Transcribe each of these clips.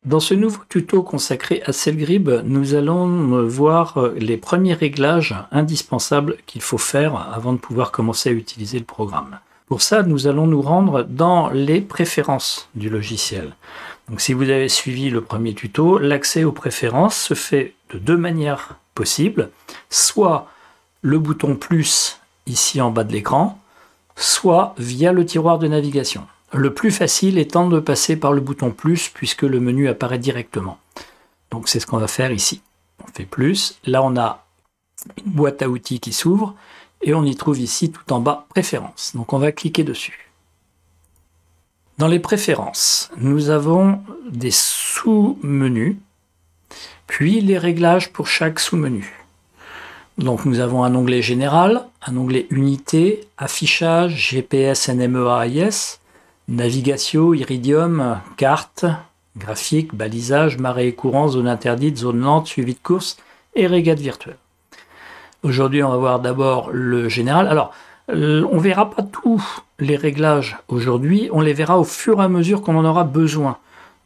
Dans ce nouveau tuto consacré à Cellgrib, nous allons voir les premiers réglages indispensables qu'il faut faire avant de pouvoir commencer à utiliser le programme. Pour ça, nous allons nous rendre dans les préférences du logiciel. Donc, si vous avez suivi le premier tuto, l'accès aux préférences se fait de deux manières possibles. Soit le bouton plus ici en bas de l'écran, soit via le tiroir de navigation. Le plus facile étant de passer par le bouton plus puisque le menu apparaît directement. Donc c'est ce qu'on va faire ici. On fait plus. Là on a une boîte à outils qui s'ouvre et on y trouve ici tout en bas préférences. Donc on va cliquer dessus. Dans les préférences, nous avons des sous-menus, puis les réglages pour chaque sous-menu. Donc nous avons un onglet général, un onglet unité, affichage, GPS, NMEA, AIS, navigation, iridium, carte, graphique, balisage, marée et courant, zone interdite, zone lente, suivi de course et régate virtuelle. Aujourd'hui, on va voir d'abord le général. Alors, on ne verra pas tous les réglages aujourd'hui, on les verra au fur et à mesure qu'on en aura besoin.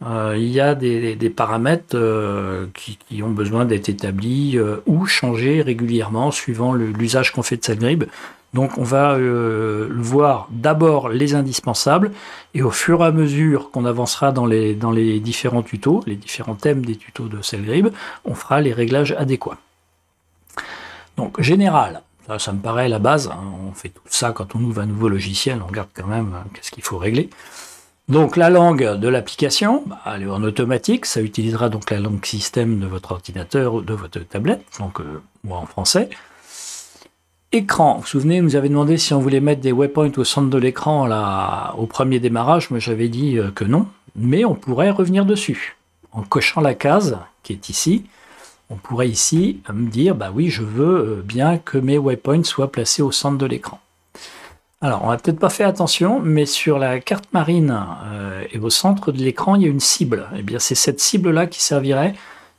Il y a des paramètres qui ont besoin d'être établis ou changés régulièrement suivant l'usage qu'on fait de Cellgrib. Donc on va voir d'abord les indispensables et au fur et à mesure qu'on avancera dans les différents tutos, les différents thèmes des tutos de Cellgrib, on fera les réglages adéquats. Donc général, ça me paraît la base, hein, on fait tout ça quand on ouvre un nouveau logiciel, on regarde quand même qu'est-ce qu'il faut régler. Donc la langue de l'application, elle est en automatique, ça utilisera donc la langue système de votre ordinateur ou de votre tablette, donc moi en français. Écran, vous vous souvenez, vous avez demandé si on voulait mettre des waypoints au centre de l'écran au premier démarrage, moi j'avais dit que non, mais on pourrait revenir dessus. En cochant la case qui est ici, on pourrait ici me dire, bah oui, je veux bien que mes waypoints soient placés au centre de l'écran. Alors, on n'a peut-être pas fait attention, mais sur la carte marine et au centre de l'écran, il y a une cible. Et bien, c'est cette cible-là qui servirait,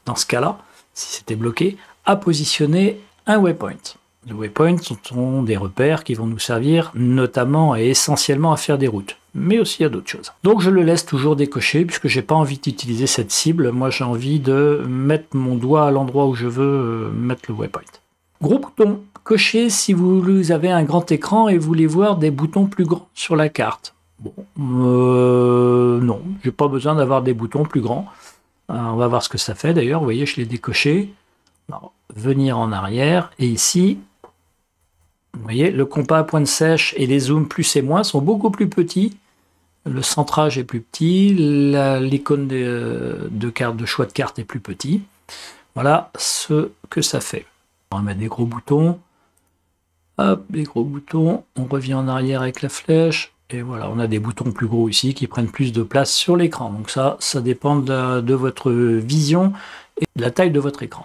dans ce cas-là, si c'était bloqué, à positionner un waypoint. Les waypoints sont des repères qui vont nous servir notamment et essentiellement à faire des routes, mais aussi à d'autres choses. Donc, je le laisse toujours décoché puisque j'ai pas envie d'utiliser cette cible. Moi, j'ai envie de mettre mon doigt à l'endroit où je veux mettre le waypoint. Gros bouton. Cochez si vous avez un grand écran et voulez voir des boutons plus grands sur la carte. Bon, non, j'ai pas besoin d'avoir des boutons plus grands. On va voir ce que ça fait d'ailleurs. Vous voyez, je l'ai décoché. Alors, venir en arrière et ici, vous voyez, le compas à pointe sèche et les zooms plus et moins sont beaucoup plus petits. Le centrage est plus petit, l'icône de carte, de choix de carte est plus petit. Voilà ce que ça fait. On va mettre des gros boutons. Hop, les gros boutons, on revient en arrière avec la flèche, et voilà, on a des boutons plus gros ici qui prennent plus de place sur l'écran. Donc ça dépend de votre vision et de la taille de votre écran.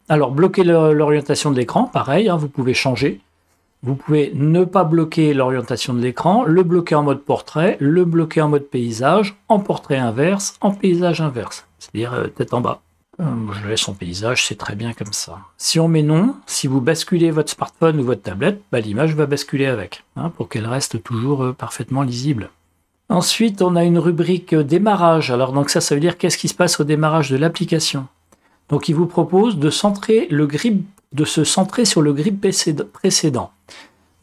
Alors, bloquer l'orientation de l'écran, pareil, hein, vous pouvez changer. Vous pouvez ne pas bloquer l'orientation de l'écran, le bloquer en mode portrait, le bloquer en mode paysage, en portrait inverse, en paysage inverse, c'est-à-dire tête en bas. Je laisse en paysage, c'est très bien comme ça. Si on met non, si vous basculez votre smartphone ou votre tablette, l'image va basculer avec, hein, pour qu'elle reste toujours parfaitement lisible. Ensuite, on a une rubrique démarrage. Alors donc ça veut dire qu'est-ce qui se passe au démarrage de l'application. Donc il vous propose de se centrer sur le grip précédent.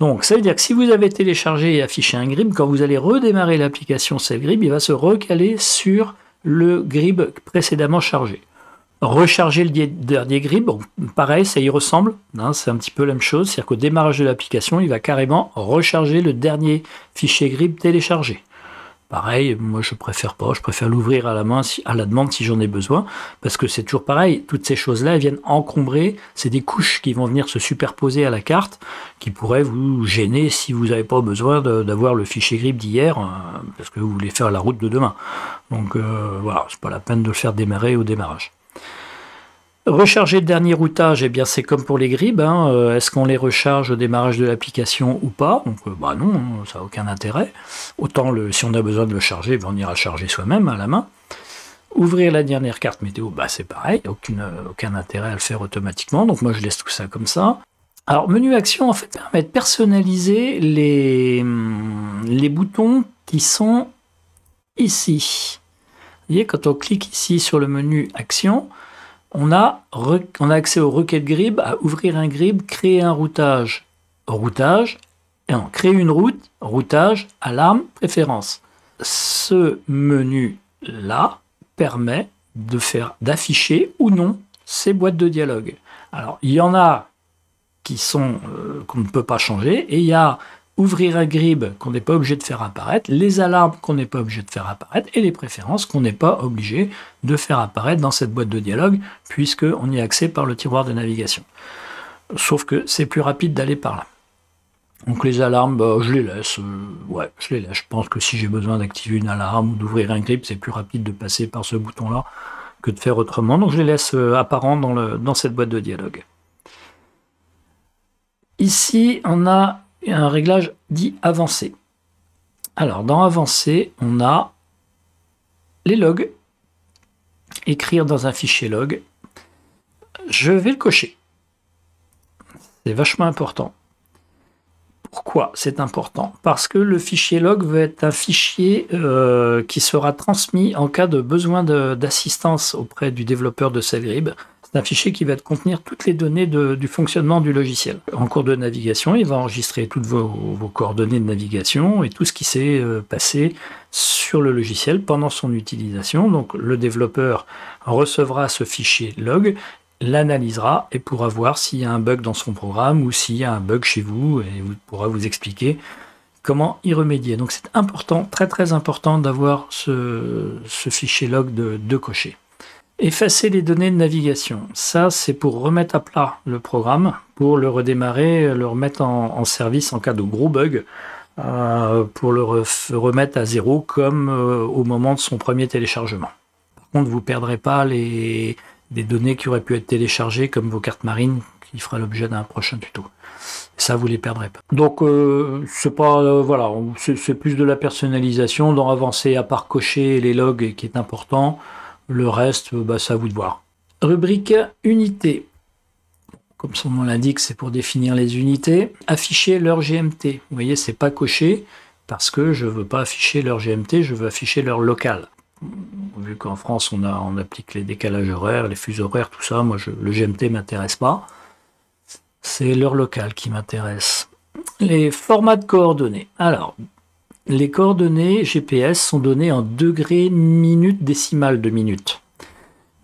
Donc ça veut dire que si vous avez téléchargé et affiché un grip, quand vous allez redémarrer l'application Cellgrib, il va se recaler sur le grip précédemment chargé. Recharger le dernier grip, bon, pareil, ça y ressemble, hein, c'est un petit peu la même chose, c'est-à-dire qu'au démarrage de l'application, il va carrément recharger le dernier fichier grip téléchargé. Pareil, moi je préfère pas, je préfère l'ouvrir à la main, à la demande si j'en ai besoin, parce que c'est toujours pareil, toutes ces choses-là, elles viennent encombrer, c'est des couches qui vont venir se superposer à la carte, qui pourraient vous gêner si vous n'avez pas besoin d'avoir le fichier grip d'hier, parce que vous voulez faire la route de demain. Donc voilà, c'est pas la peine de le faire démarrer au démarrage. Recharger le dernier routage, eh bien c'est comme pour les grips, hein, est-ce qu'on les recharge au démarrage de l'application ou pas? Donc non, ça n'a aucun intérêt. Autant si on a besoin de le charger, on ira le charger soi-même à la main. Ouvrir la dernière carte météo, c'est pareil, aucun intérêt à le faire automatiquement, donc moi je laisse tout ça comme ça. Alors menu action en fait permet de personnaliser les boutons qui sont ici. Vous voyez, quand on clique ici sur le menu Action, on a accès au requête grib, à ouvrir un grib, créer un routage, et non, créer une route, routage, alarme, préférence. Ce menu-là permet d'afficher ou non ces boîtes de dialogue. Alors, il y en a qui sont qu'on ne peut pas changer, et il y a ouvrir un grib qu'on n'est pas obligé de faire apparaître, les alarmes qu'on n'est pas obligé de faire apparaître, et les préférences qu'on n'est pas obligé de faire apparaître dans cette boîte de dialogue, puisqu'on y a accès par le tiroir de navigation. Sauf que c'est plus rapide d'aller par là. Donc les alarmes, je les laisse. Je les laisse. Je pense que si j'ai besoin d'activer une alarme ou d'ouvrir un grip, c'est plus rapide de passer par ce bouton-là que de faire autrement. Donc je les laisse apparents dans cette boîte de dialogue. Ici, on a un réglage dit avancé. Alors dans avancé, on a les logs. Écrire dans un fichier log. Je vais le cocher. C'est vachement important. Pourquoi c'est important? Parce que le fichier log va être un fichier qui sera transmis en cas de besoin d'assistance auprès du développeur de Cellgrib. C'est un fichier qui va contenir toutes les données du fonctionnement du logiciel. En cours de navigation, il va enregistrer toutes vos coordonnées de navigation et tout ce qui s'est passé sur le logiciel pendant son utilisation. Donc le développeur recevra ce fichier log, l'analysera et pourra voir s'il y a un bug dans son programme ou s'il y a un bug chez vous, et pourra vous expliquer comment y remédier. Donc c'est important, très très important d'avoir ce fichier log de cocher. Effacer les données de navigation, ça c'est pour remettre à plat le programme, pour le redémarrer, le remettre en service en cas de gros bug, pour le remettre à zéro comme au moment de son premier téléchargement. Par contre, vous ne perdrez pas des données qui auraient pu être téléchargées comme vos cartes marines qui fera l'objet d'un prochain tuto. Ça, vous les perdrez pas. Donc, c'est pas voilà, c'est plus de la personnalisation. Dans avancer, à part cocher les logs qui est important, le reste, c'est à vous de voir. Rubrique unité. Comme son nom l'indique, c'est pour définir les unités. Afficher leur GMT. Vous voyez, c'est pas coché parce que je veux pas afficher leur GMT, je veux afficher leur local. Vu qu'en France, on applique les décalages horaires, les fuseaux horaires, tout ça, moi, le GMT ne m'intéresse pas. C'est l'heure locale qui m'intéresse. Les formats de coordonnées. Alors, les coordonnées GPS sont données en degrés, minutes, décimales de minutes.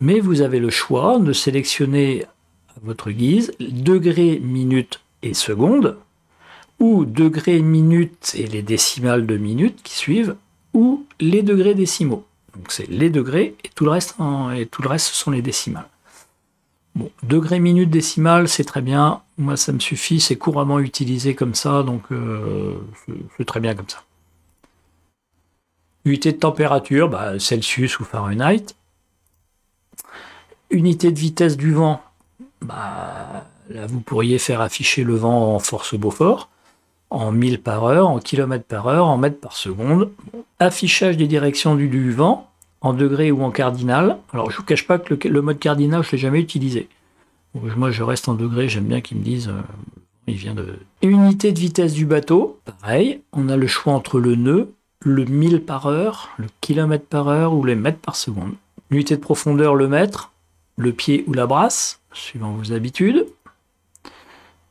Mais vous avez le choix de sélectionner à votre guise degrés, minutes et secondes, ou degrés, minutes et les décimales de minutes qui suivent, ou les degrés décimaux. Donc c'est les degrés et tout le reste ce sont les décimales. Bon, degrés, minutes, décimales, c'est très bien. Moi, ça me suffit. C'est couramment utilisé comme ça, donc c'est très bien comme ça. Unité de température, Celsius ou Fahrenheit. Unité de vitesse du vent, là vous pourriez faire afficher le vent en force Beaufort, en 1000 par heure, en kilomètres par heure, en mètres par seconde. Affichage des directions du vent, en degrés ou en cardinal. Alors je ne vous cache pas que le mode cardinal, je ne l'ai jamais utilisé. Moi je reste en degrés, j'aime bien qu'ils me disent, il vient de... Unité de vitesse du bateau, pareil, on a le choix entre le nœud, le 1000 par heure, le kilomètre par heure ou les mètres par seconde. Unité de profondeur, le mètre, le pied ou la brasse, suivant vos habitudes.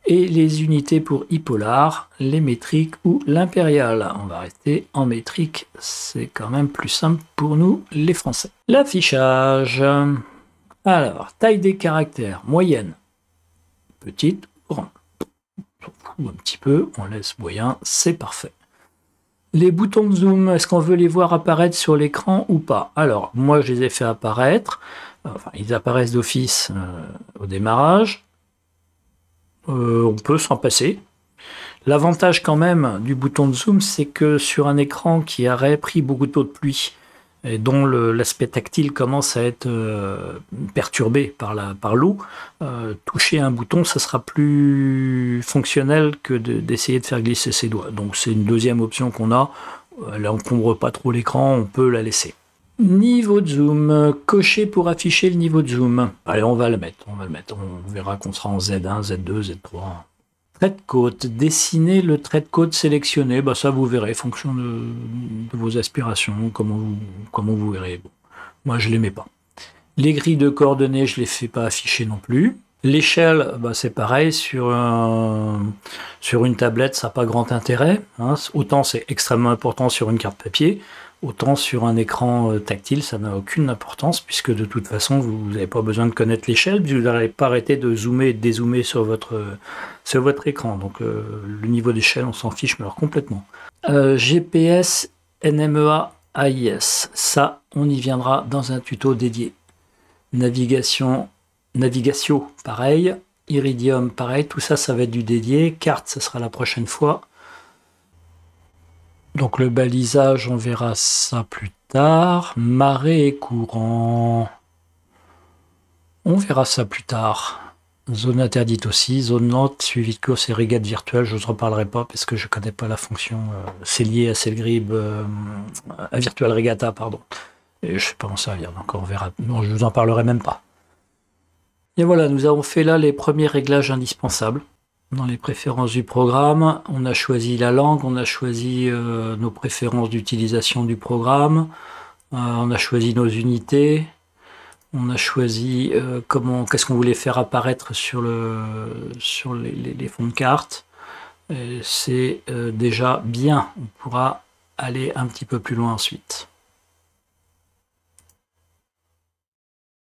Et les unités pour e-polar, les métriques ou l'impérial. On va rester en métrique, c'est quand même plus simple pour nous les Français. L'affichage. Alors, taille des caractères, moyenne, petite, grande. On s'en fout un petit peu, on laisse moyen, c'est parfait. Les boutons de zoom, est-ce qu'on veut les voir apparaître sur l'écran ou pas? Alors, moi je les ai fait apparaître, enfin ils apparaissent d'office au démarrage. On peut s'en passer. L'avantage quand même du bouton de zoom, c'est que sur un écran qui aurait pris beaucoup d'eau de pluie et dont l'aspect tactile commence à être perturbé par l'eau, toucher un bouton, ça sera plus fonctionnel que d'essayer de faire glisser ses doigts. Donc c'est une deuxième option qu'on a. Elle n'encombre pas trop l'écran, on peut la laisser. Niveau de zoom, cocher pour afficher le niveau de zoom. Allez, on va le mettre. On verra qu'on sera en Z1, Z2, Z3. Trait de côte, dessiner le trait de côte sélectionné, ça vous verrez, fonction de vos aspirations, comment vous verrez. Moi, je les mets pas. Les grilles de coordonnées, je les fais pas afficher non plus. L'échelle, c'est pareil, sur une tablette, ça n'a pas grand intérêt. Hein. Autant c'est extrêmement important sur une carte papier, autant sur un écran tactile, ça n'a aucune importance, puisque de toute façon, vous n'avez pas besoin de connaître l'échelle, puisque vous n'allez pas arrêter de zoomer et de dézoomer sur votre écran. Donc le niveau d'échelle, on s'en fiche, mais alors complètement. GPS, NMEA, AIS, ça, on y viendra dans un tuto dédié. Navigatio, pareil. Iridium, pareil. Tout ça, ça va être du dédié. Carte, ça sera la prochaine fois. Donc le balisage, on verra ça plus tard. Marée et courant. On verra ça plus tard. Zone interdite aussi. Zone lente, suivi de course et régate virtuelle. Je ne vous en reparlerai pas parce que je ne connais pas la fonction. C'est lié à Sailgrib, à Virtual Regatta, pardon. Et je ne sais pas en servir, donc on verra. Non, je ne vous en parlerai même pas. Et voilà, nous avons fait là les premiers réglages indispensables. Dans les préférences du programme, on a choisi la langue, on a choisi nos préférences d'utilisation du programme, on a choisi nos unités, on a choisi qu'est-ce qu'on voulait faire apparaître sur les fonds de carte. C'est déjà bien, on pourra aller un petit peu plus loin ensuite.